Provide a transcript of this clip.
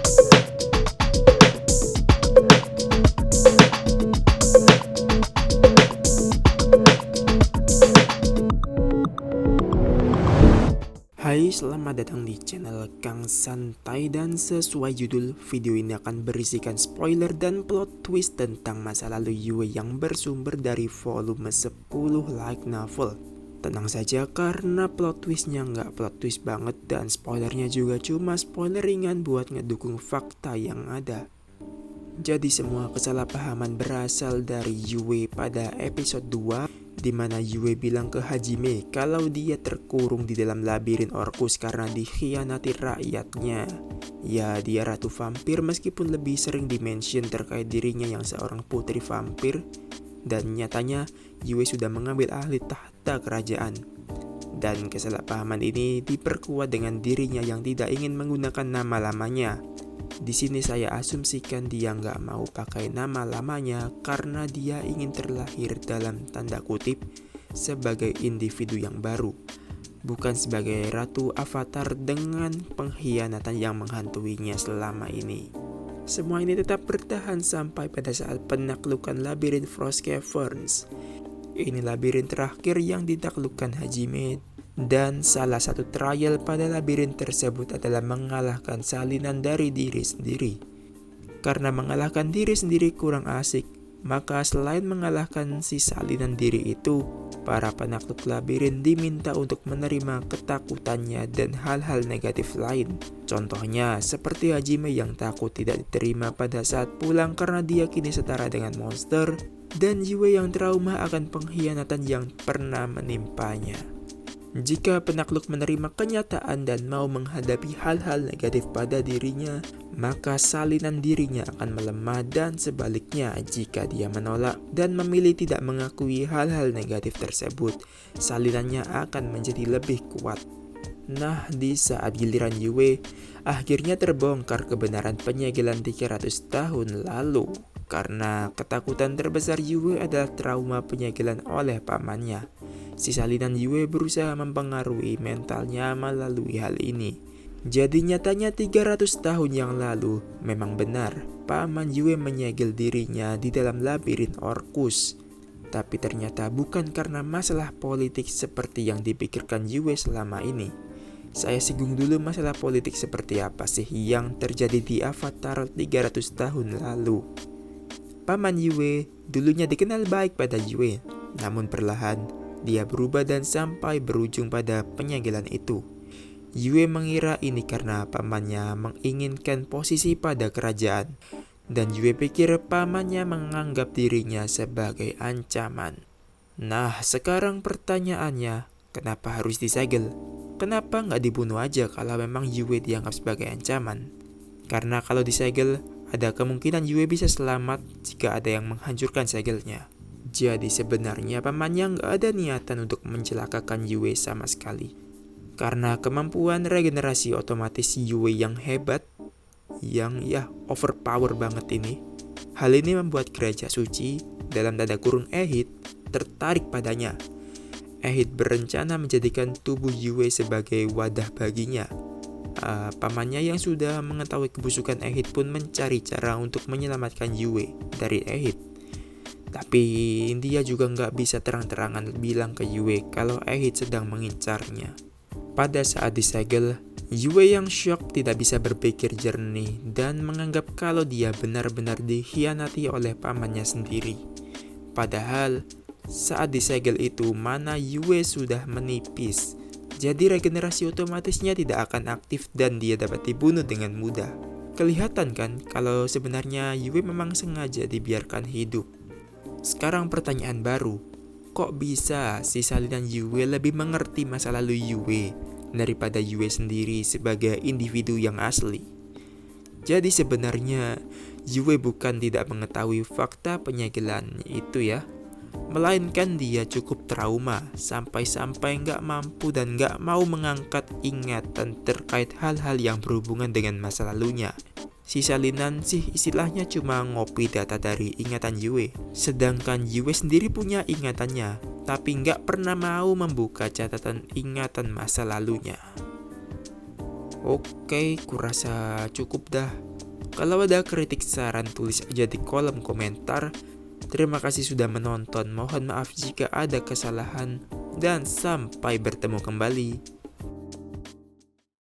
Hai, selamat datang di channel Kang Santai, dan sesuai judul, video ini akan berisikan spoiler dan plot twist tentang masa lalu Yue yang bersumber dari volume 10 light novel. Tenang saja karena plot twistnya nggak plot twist banget dan spoilernya juga cuma spoiler ringan buat ngedukung fakta yang ada. Jadi semua kesalahpahaman berasal dari Yue pada episode 2, di mana Yue bilang ke Hajime kalau dia terkurung di dalam labirin Orcus karena dikhianati rakyatnya. Ya, dia ratu vampir meskipun lebih sering dimention terkait dirinya yang seorang putri vampir, dan nyatanya Yue sudah mengambil alih tahta kerajaan. Dan kesalahpahaman ini diperkuat dengan dirinya yang tidak ingin menggunakan nama lamanya. Di sini saya asumsikan dia nggak mau pakai nama lamanya karena dia ingin terlahir dalam tanda kutip sebagai individu yang baru, bukan sebagai ratu avatar dengan pengkhianatan yang menghantuinya selama ini. Semua ini tetap bertahan sampai pada saat penaklukan labirin Frost Caverns. Ini labirin terakhir yang ditaklukkan Hajime. Dan salah satu trial pada labirin tersebut adalah mengalahkan salinan dari diri sendiri. Karena mengalahkan diri sendiri kurang asik, maka selain mengalahkan si salinan diri itu, para penakluk labirin diminta untuk menerima ketakutannya dan hal-hal negatif lain. Contohnya seperti Hajime yang takut tidak diterima pada saat pulang karena dia kini setara dengan monster, dan Yue yang trauma akan pengkhianatan yang pernah menimpanya. Jika penakluk menerima kenyataan dan mau menghadapi hal-hal negatif pada dirinya, maka salinan dirinya akan melemah, dan sebaliknya jika dia menolak dan memilih tidak mengakui hal-hal negatif tersebut, salinannya akan menjadi lebih kuat. Nah, di saat giliran Yue, akhirnya terbongkar kebenaran penyegelan 300 tahun lalu. Karena ketakutan terbesar Yue adalah trauma penyegelan oleh pamannya. Si salinan Yue berusaha mempengaruhi mentalnya melalui hal ini. Jadi nyatanya 300 tahun yang lalu memang benar paman Yue menyegel dirinya di dalam labirin Orcus. Tapi ternyata bukan karena masalah politik seperti yang dipikirkan Yue selama ini. Saya singgung dulu masalah politik seperti apa sih yang terjadi di Avatar 300 tahun lalu. Paman Yue dulunya dikenal baik pada Yue, namun perlahan dia berubah dan sampai berujung pada penyegelan itu. Yue mengira ini karena pamannya menginginkan posisi pada kerajaan, dan Yue pikir pamannya menganggap dirinya sebagai ancaman. Nah, sekarang pertanyaannya, kenapa harus disegel? Kenapa nggak dibunuh aja kalau memang Yue dianggap sebagai ancaman? Karena kalau disegel, ada kemungkinan Yue bisa selamat jika ada yang menghancurkan segelnya. Jadi sebenarnya pamannya nggak ada niatan untuk mencelakakan Yue sama sekali. Karena kemampuan regenerasi otomatis Yue yang hebat, yang overpower banget ini. Hal ini membuat gereja suci, dalam tanda kurung Ehid, tertarik padanya. Ehid berencana menjadikan tubuh Yue sebagai wadah baginya. Pamannya yang sudah mengetahui kebusukan Ehid pun mencari cara untuk menyelamatkan Yue dari Ehid. Tapi dia juga nggak bisa terang-terangan bilang ke Yue kalau Ehid sedang mengincarnya. Pada saat disegel, Yue yang syok tidak bisa berpikir jernih dan menganggap kalau dia benar-benar dikhianati oleh pamannya sendiri. Padahal saat disegel itu mana Yue sudah menipis, jadi regenerasi otomatisnya tidak akan aktif dan dia dapat dibunuh dengan mudah. Kelihatan kan kalau sebenarnya Yue memang sengaja dibiarkan hidup. Sekarang pertanyaan baru, kok bisa si salinan Yue lebih mengerti masa lalu Yue daripada Yue sendiri sebagai individu yang asli? Jadi sebenarnya Yue bukan tidak mengetahui fakta penyegelan itu ya, melainkan dia cukup trauma sampai-sampai nggak mampu dan nggak mau mengangkat ingatan terkait hal-hal yang berhubungan dengan masa lalunya. Si salinan sih istilahnya cuma ngopi data dari ingatan Yue, sedangkan Yue sendiri punya ingatannya, tapi nggak pernah mau membuka catatan ingatan masa lalunya. Oke, kurasa cukup dah. Kalau ada kritik saran tulis aja di kolom komentar. Terima kasih sudah menonton, mohon maaf jika ada kesalahan, dan sampai bertemu kembali.